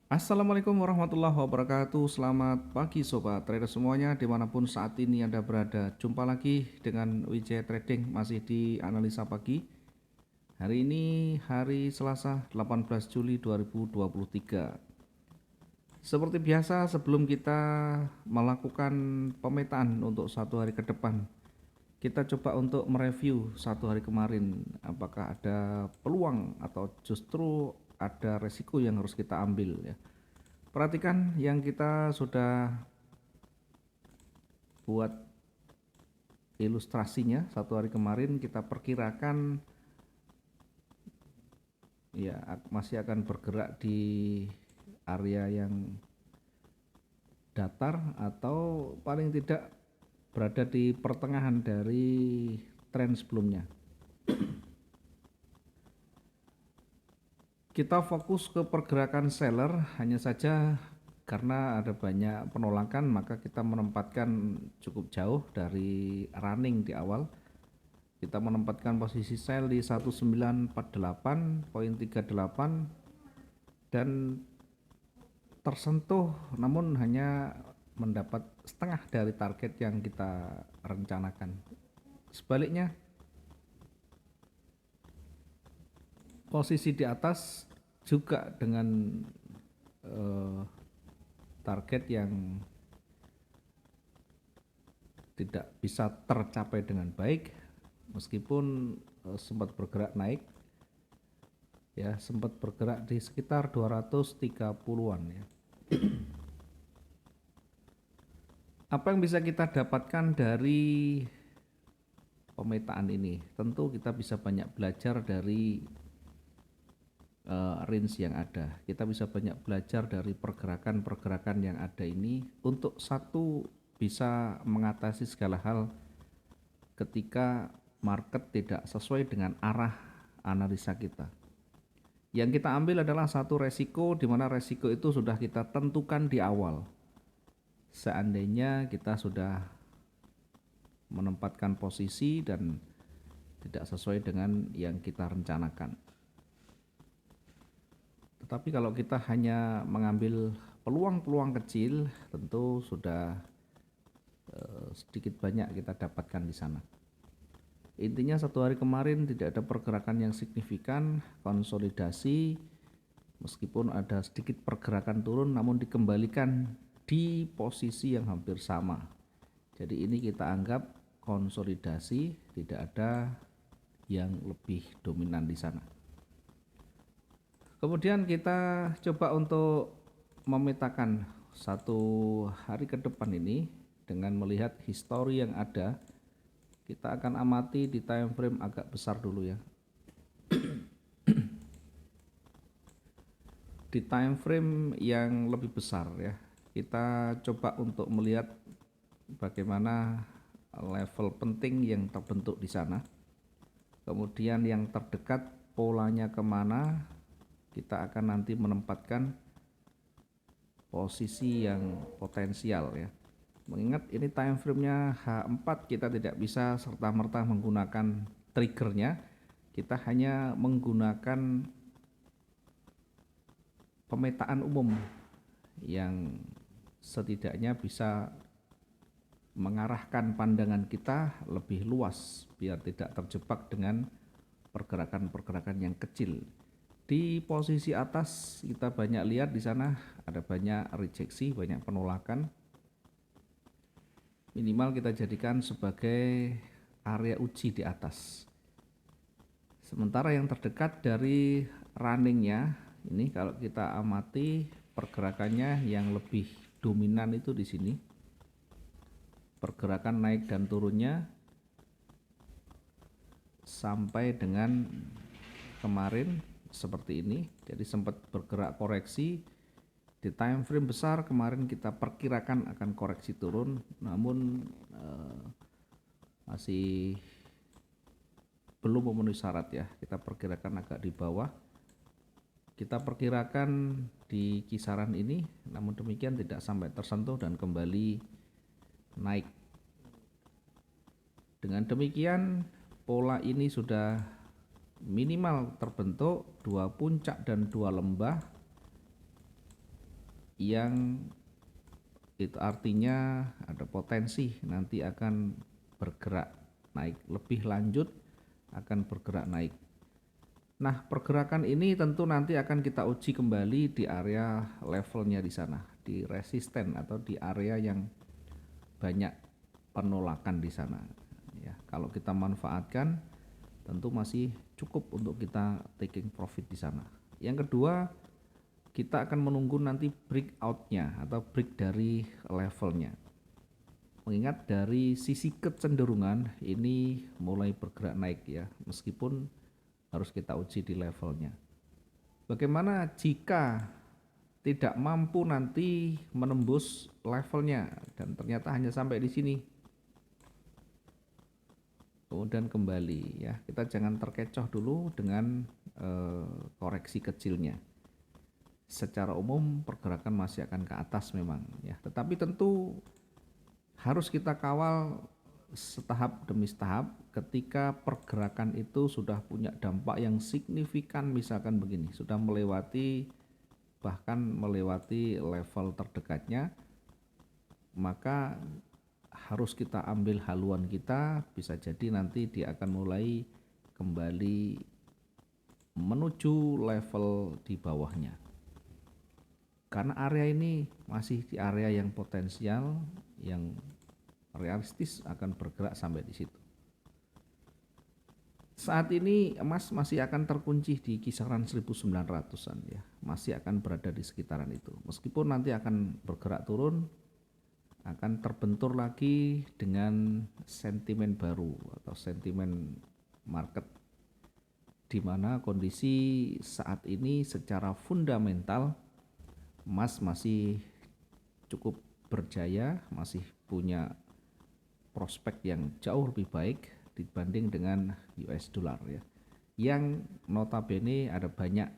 Assalamualaikum warahmatullahi wabarakatuh. Selamat pagi sobat trader semuanya dimanapun saat ini Anda berada. Jumpa lagi dengan WJ Trading masih di analisa pagi. Hari ini hari Selasa 18 Juli 2023. Seperti biasa sebelum kita melakukan pemetaan untuk satu hari ke depan, kita coba untuk mereview satu hari kemarin, apakah ada peluang atau justru ada resiko yang harus kita ambil ya. Perhatikan yang kita sudah buat ilustrasinya satu hari kemarin, kita perkirakan ya masih akan bergerak di area yang datar atau paling tidak berada di pertengahan dari tren sebelumnya. Kita fokus ke pergerakan seller, hanya saja karena ada banyak penolakan maka kita menempatkan cukup jauh dari running di awal. Kita menempatkan posisi sell di 1948.38 dan tersentuh namun hanya mendapat setengah dari target yang kita rencanakan. Sebaliknya, posisi di atas juga dengan target yang tidak bisa tercapai dengan baik meskipun sempat bergerak naik ya, sempat bergerak di sekitar 230-an ya. Apa yang bisa kita dapatkan dari pemetaan ini? Tentu kita bisa banyak belajar dari range yang ada. Kita bisa banyak belajar dari pergerakan-pergerakan yang ada ini untuk satu bisa mengatasi segala hal ketika market tidak sesuai dengan arah analisa kita. Yang kita ambil adalah satu resiko, di mana resiko itu sudah kita tentukan di awal. Seandainya kita sudah menempatkan posisi dan tidak sesuai dengan yang kita rencanakan. Tetapi kalau kita hanya mengambil peluang-peluang kecil, tentu sudah sedikit banyak kita dapatkan di sana. Intinya satu hari kemarin tidak ada pergerakan yang signifikan, konsolidasi, meskipun ada sedikit pergerakan turun namun dikembalikan di posisi yang hampir sama. Jadi ini kita anggap konsolidasi, tidak ada yang lebih dominan di sana. Kemudian kita coba untuk memetakan satu hari ke depan ini dengan melihat histori yang ada. Kita akan amati di time frame agak besar dulu ya. Di time frame yang lebih besar ya, kita coba untuk melihat bagaimana level penting yang terbentuk di sana. Kemudian yang terdekat polanya kemana, kita akan nanti menempatkan posisi yang potensial ya. Mengingat ini time frame-nya H4, kita tidak bisa serta-merta menggunakan triggernya. Kita hanya menggunakan pemetaan umum yang setidaknya bisa mengarahkan pandangan kita lebih luas biar tidak terjebak dengan pergerakan-pergerakan yang kecil. Di posisi atas kita banyak lihat di sana ada banyak rejeksi, banyak penolakan. Minimal kita jadikan sebagai area uji di atas. Sementara yang terdekat dari runningnya ini, kalau kita amati pergerakannya yang lebih dominan itu di sini. Pergerakan naik dan turunnya sampai dengan kemarin seperti ini. Jadi sempat bergerak koreksi di time frame besar. Kemarin kita perkirakan akan koreksi turun, namun masih belum memenuhi syarat ya. Kita perkirakan agak di bawah. Kita perkirakan di kisaran ini, namun demikian tidak sampai tersentuh dan kembali naik. Dengan demikian pola ini sudah minimal terbentuk dua puncak dan dua lembah yang itu artinya ada potensi nanti akan bergerak naik lebih lanjut, akan bergerak naik. Nah, pergerakan ini tentu nanti akan kita uji kembali di area levelnya di sana, di resisten atau di area yang banyak penolakan di sana. Ya, kalau kita manfaatkan tentu masih cukup untuk kita taking profit di sana. Yang kedua, kita akan menunggu nanti breakout-nya atau break dari levelnya. Mengingat dari sisi kecenderungan ini mulai bergerak naik ya, meskipun harus kita uji di levelnya. Bagaimana jika tidak mampu nanti menembus levelnya dan ternyata hanya sampai di sini, kemudian kembali ya, kita jangan terkecoh dulu dengan koreksi kecilnya. Secara umum pergerakan masih akan ke atas memang ya, tetapi tentu harus kita kawal setahap demi setahap. Ketika pergerakan itu sudah punya dampak yang signifikan, misalkan begini, sudah melewati bahkan melewati level terdekatnya, maka harus kita ambil haluan kita, bisa jadi nanti dia akan mulai kembali menuju level di bawahnya. Karena area ini masih di area yang potensial, yang realistis akan bergerak sampai di situ. Saat ini emas masih akan terkunci di kisaran 1900-an ya, masih akan berada di sekitaran itu. Meskipun nanti akan bergerak turun, akan terbentur lagi dengan sentimen baru atau sentimen market, di mana kondisi saat ini secara fundamental emas masih cukup berjaya, masih punya prospek yang jauh lebih baik dibanding dengan US dollar ya, yang notabene ada banyak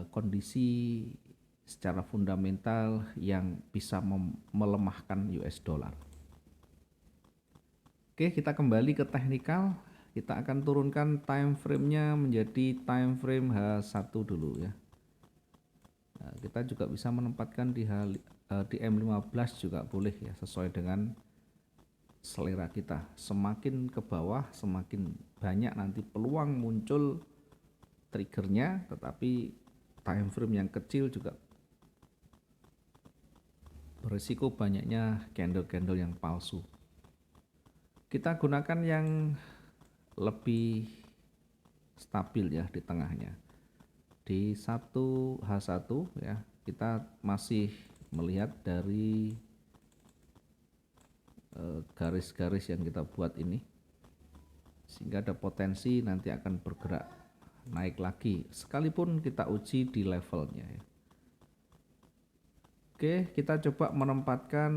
kondisi secara fundamental yang bisa melemahkan US dollar. Oke, kita kembali ke teknikal. Kita akan turunkan time frame-nya menjadi time frame H1 dulu ya. Nah, kita juga bisa menempatkan di M15 juga boleh ya, sesuai dengan selera kita. Semakin ke bawah semakin banyak nanti peluang muncul triggernya, tetapi time frame yang kecil juga berisiko banyaknya candle-candle yang palsu. Kita gunakan yang lebih stabil ya di tengahnya. Di 1H1 ya, kita masih melihat dari garis-garis yang kita buat ini, sehingga ada potensi nanti akan bergerak naik lagi sekalipun kita uji di levelnya ya. Oke, kita coba menempatkan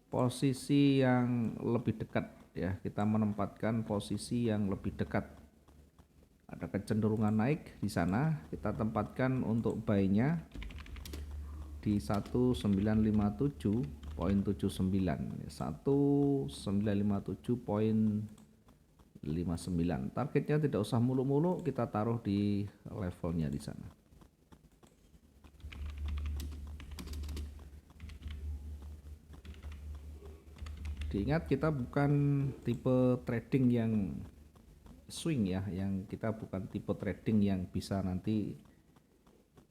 posisi yang lebih dekat ya. Kita menempatkan posisi yang lebih dekat. Ada kecenderungan naik di sana, kita tempatkan untuk buy-nya di 1957.79, 1957.59. Targetnya tidak usah mulu-mulu, kita taruh di levelnya di sana. Diingat kita bukan tipe trading yang swing ya, yang kita bukan tipe trading yang bisa nanti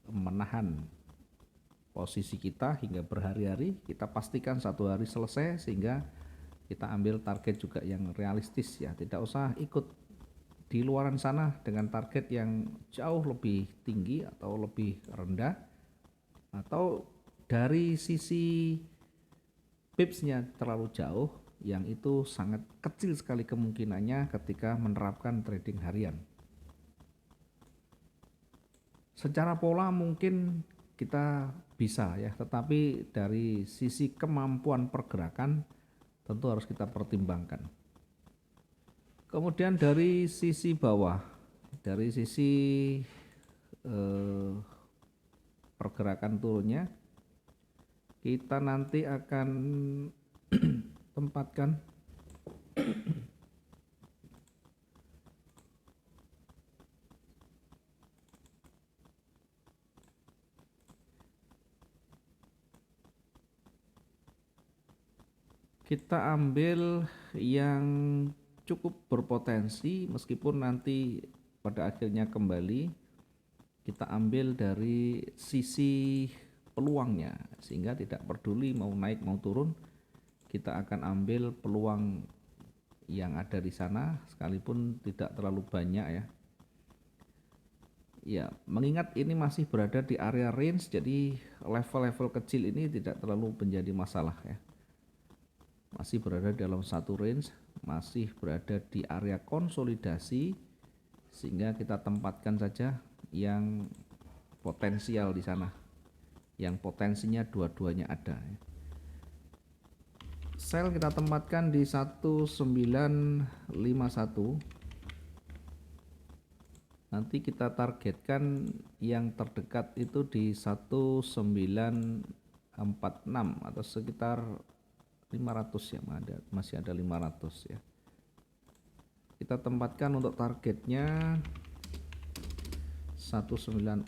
menahan posisi kita hingga berhari-hari. Kita pastikan satu hari selesai sehingga kita ambil target juga yang realistis ya, tidak usah ikut di luaran sana dengan target yang jauh lebih tinggi atau lebih rendah, atau dari sisi pipsnya terlalu jauh, yang itu sangat kecil sekali kemungkinannya ketika menerapkan trading harian. Secara pola mungkin kita bisa ya, tetapi dari sisi kemampuan pergerakan tentu harus kita pertimbangkan. Kemudian dari sisi bawah, dari sisi pergerakan turunnya, kita nanti akan tempatkan Kita ambil yang cukup berpotensi, meskipun nanti pada akhirnya kembali kita ambil dari sisi peluangnya, sehingga tidak peduli mau naik mau turun, kita akan ambil peluang yang ada di sana sekalipun tidak terlalu banyak ya. Ya, mengingat ini masih berada di area range, jadi level-level kecil ini tidak terlalu menjadi masalah ya. Masih berada dalam satu range, masih berada di area konsolidasi, sehingga kita tempatkan saja yang potensial di sana, yang potensinya dua-duanya ada. Sell kita tempatkan di 1951. Nanti kita targetkan yang terdekat itu di 1946 atau sekitar 500 ya, masih ada 500 ya. Kita tempatkan untuk targetnya 1946.00.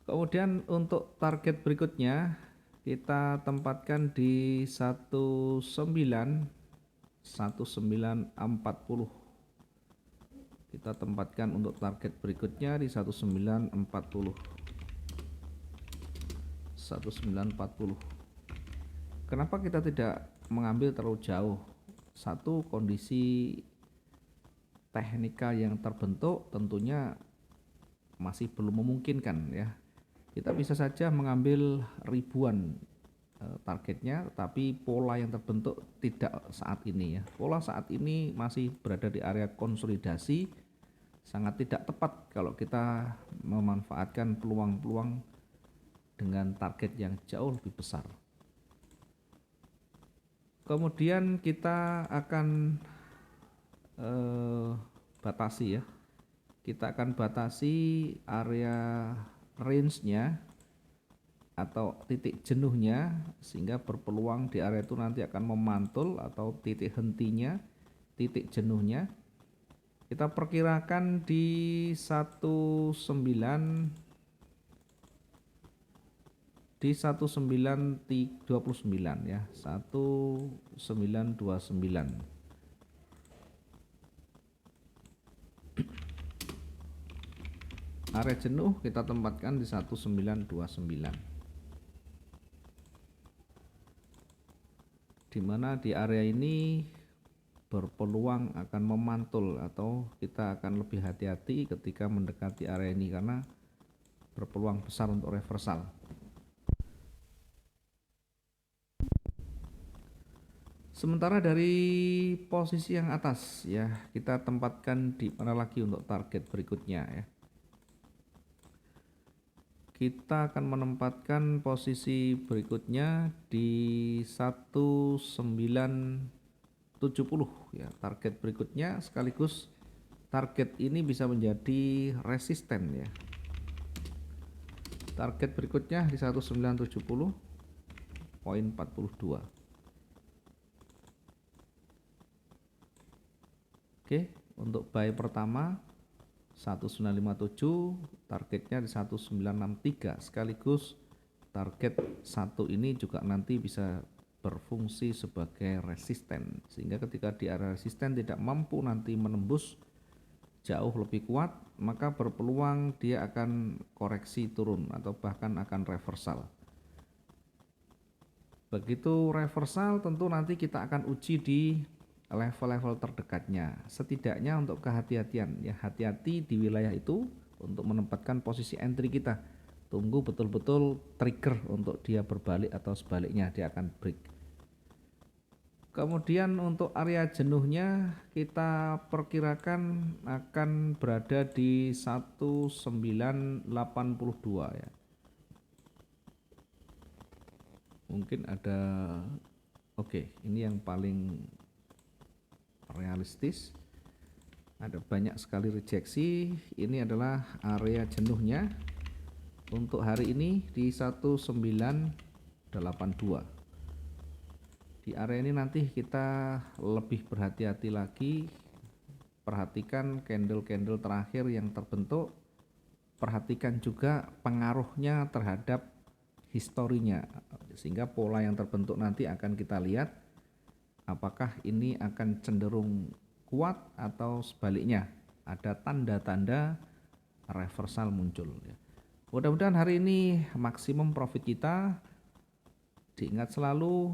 Kemudian untuk target berikutnya kita tempatkan di 1940. Kita tempatkan untuk target berikutnya di 1940. Kenapa kita tidak mengambil terlalu jauh? Satu, kondisi teknikal yang terbentuk tentunya masih belum memungkinkan ya. Kita bisa saja mengambil ribuan targetnya, tapi pola yang terbentuk tidak saat ini ya. Pola saat ini masih berada di area konsolidasi, sangat tidak tepat kalau kita memanfaatkan peluang-peluang dengan target yang jauh lebih besar. Kemudian kita akan batasi ya. Kita akan batasi area range-nya atau titik jenuhnya, sehingga berpeluang di area itu nanti akan memantul, atau titik hentinya, titik jenuhnya kita perkirakan di 1929 ya, 1929. Area jenuh kita tempatkan di 1929, di mana di area ini berpeluang akan memantul, atau kita akan lebih hati-hati ketika mendekati area ini karena berpeluang besar untuk reversal. Sementara dari posisi yang atas ya, kita tempatkan di mana lagi untuk target berikutnya ya. Kita akan menempatkan posisi berikutnya di 1970 ya. Target berikutnya sekaligus target ini bisa menjadi resisten ya. Target berikutnya di 1970.42. Oke, untuk buy pertama 1957, targetnya di 1963, sekaligus target satu ini juga nanti bisa berfungsi sebagai resisten, sehingga ketika di area resisten tidak mampu nanti menembus jauh lebih kuat, maka berpeluang dia akan koreksi turun atau bahkan akan reversal. Begitu reversal, tentu nanti kita akan uji di level-level terdekatnya. Setidaknya untuk kehati-hatian ya, hati-hati di wilayah itu untuk menempatkan posisi entry kita. Tunggu betul-betul trigger untuk dia berbalik atau sebaliknya dia akan break. Kemudian untuk area jenuhnya kita perkirakan akan berada di 1982 ya. Mungkin ada, oke, ini yang paling realistis. Ada banyak sekali rejeksi. Ini adalah area jenuhnya untuk hari ini di 1982. Di area ini nanti kita lebih berhati-hati lagi. Perhatikan candle-candle terakhir yang terbentuk, perhatikan juga pengaruhnya terhadap historinya, sehingga pola yang terbentuk nanti akan kita lihat apakah ini akan cenderung kuat atau sebaliknya ada tanda-tanda reversal muncul ya. Mudah-mudahan hari ini maksimum profit kita. Diingat selalu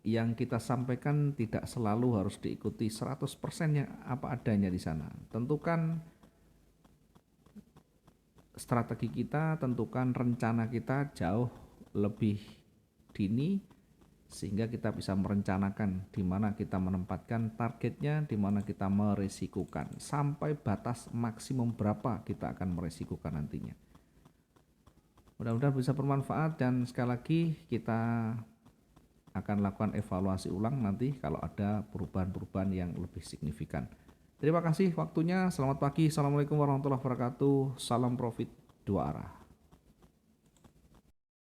yang kita sampaikan tidak selalu harus diikuti 100% yang apa adanya di sana. Tentukan strategi kita, tentukan rencana kita jauh lebih dini sehingga kita bisa merencanakan di mana kita menempatkan targetnya, di mana kita meresikukan, sampai batas maksimum berapa kita akan meresikukan nantinya. Mudah-mudahan bisa bermanfaat, dan sekali lagi kita akan lakukan evaluasi ulang nanti kalau ada perubahan-perubahan yang lebih signifikan. Terima kasih waktunya. Selamat pagi. Assalamualaikum warahmatullahi wabarakatuh. Salam profit dua arah.